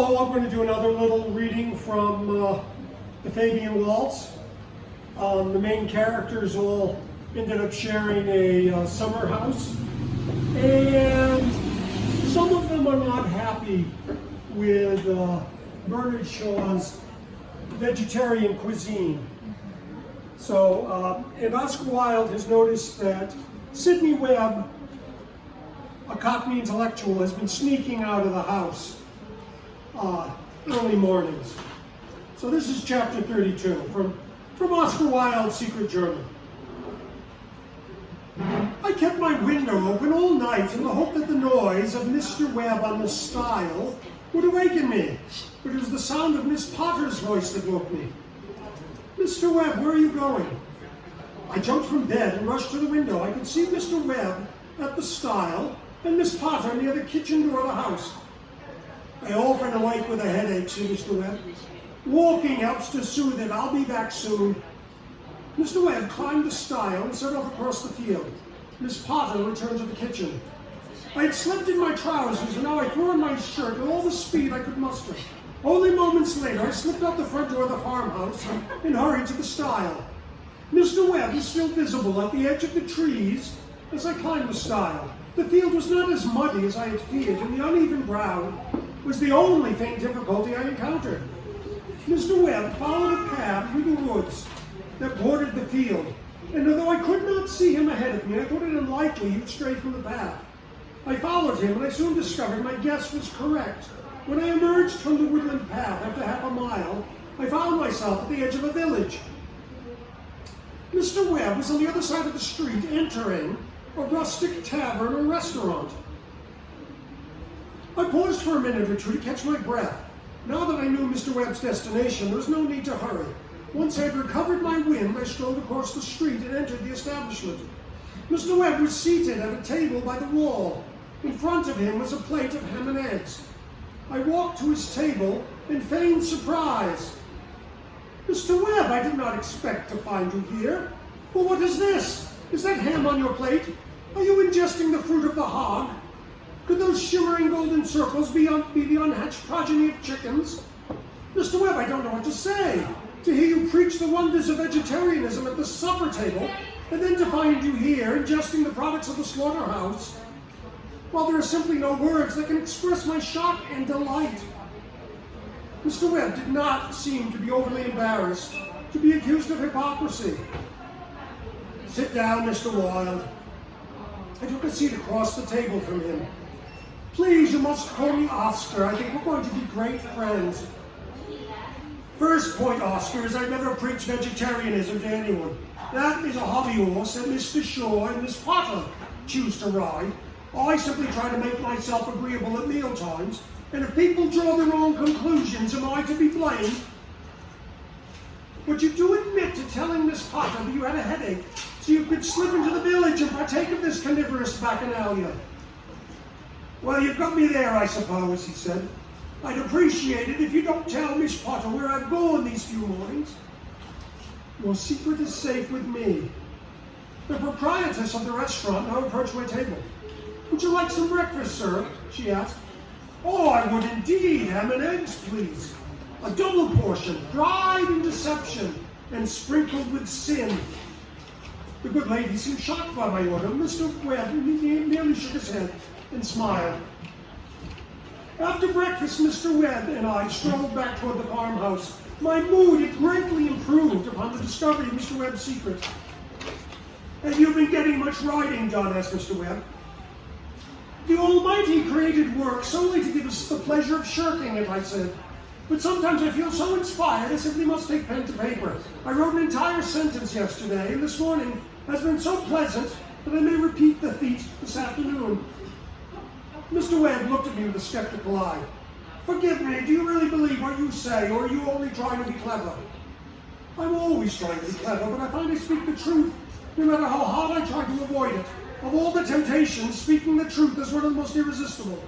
So I'm going to do another little reading from the Fabian Waltz. The main characters all ended up sharing a summer house, and some of them are not happy with Bernard Shaw's vegetarian cuisine. So, and Oscar Wilde has noticed that Sidney Webb, a Cockney intellectual, has been sneaking out of the house early mornings. So this is chapter 32 from Oscar Wilde's Secret Journal. I kept my window open all night in the hope that the noise of Mr. Webb on the stile would awaken me, but it was the sound of Miss Potter's voice that woke me. Mr. Webb, where are you going? I jumped from bed and rushed to the window. I could see Mr. Webb at the stile and Miss Potter near the kitchen door of the house. I often awake with a headache, said Mr. Webb. Walking helps to soothe it. I'll be back soon. Mr. Webb climbed the stile and set off across the field. Miss Potter returned to the kitchen. I had slept in my trousers, and now I threw on my shirt with all the speed I could muster. Only moments later, I slipped out the front door of the farmhouse and hurried to the stile. Mr. Webb was still visible at the edge of the trees as I climbed the stile. The field was not as muddy as I had feared, and the uneven ground was the only faint difficulty I encountered. Mr. Webb followed a path through the woods that bordered the field, and although I could not see him ahead of me, I thought it unlikely he would stray from the path. I followed him, and I soon discovered my guess was correct. When I emerged from the woodland path after half a mile, I found myself at the edge of a village. Mr. Webb was on the other side of the street, entering a rustic tavern or restaurant. I paused for a minute or two to catch my breath. Now that I knew Mr. Webb's destination, there was no need to hurry. Once I had recovered my wind, I strolled across the street and entered the establishment. Mr. Webb was seated at a table by the wall. In front of him was a plate of ham and eggs. I walked to his table and feigned surprise. Mr. Webb, I did not expect to find you here. Well, what is this? Is that ham on your plate? Are you ingesting the fruit of the hog? Could those shimmering golden circles be the unhatched progeny of chickens? Mr. Webb, I don't know what to say. To hear you preach the wonders of vegetarianism at the supper table, and then to find you here ingesting the products of the slaughterhouse, well, there are simply no words that can express my shock and delight. Mr. Webb did not seem to be overly embarrassed to be accused of hypocrisy. Sit down, Mr. Wilde. I took a seat across the table from him. Please, you must call me Oscar. I think we're going to be great friends. First point, Oscar, is I've never preached vegetarianism to anyone. That is a hobby horse that Mr. Shaw and Miss Potter choose to ride. I simply try to make myself agreeable at meal times, and if people draw the wrong conclusions, am I to be blamed? But you do admit to telling Miss Potter that you had a headache, so you could slip into the village and partake of this carnivorous bacchanalia. Well, you've got me there, I suppose, he said. I'd appreciate it if you don't tell Miss Potter where I've gone these few mornings. Your secret is safe with me. The proprietress of the restaurant now approached my table. Would you like some breakfast, sir? She asked. Oh, I would indeed. Ham and eggs, please. A double portion, fried in deception and sprinkled with sin. The good lady seemed shocked by my order. Mr. Webb merely shook his head and smiled. After breakfast, Mr. Webb and I strolled back toward the farmhouse. My mood had greatly improved upon the discovery of Mr. Webb's secret. Have you been getting much riding done? Asked Mr. Webb. The Almighty created work solely to give us the pleasure of shirking it, I said. But sometimes I feel so inspired I simply must take pen to paper. I wrote an entire sentence yesterday, and this morning has been so pleasant that I may repeat the feat this afternoon. Mr. Webb looked at me with a skeptical eye. Forgive me, do you really believe what you say, or are you only trying to be clever? I'm always trying to be clever, but I find I speak the truth, no matter how hard I try to avoid it. Of all the temptations, speaking the truth is one of the most irresistible.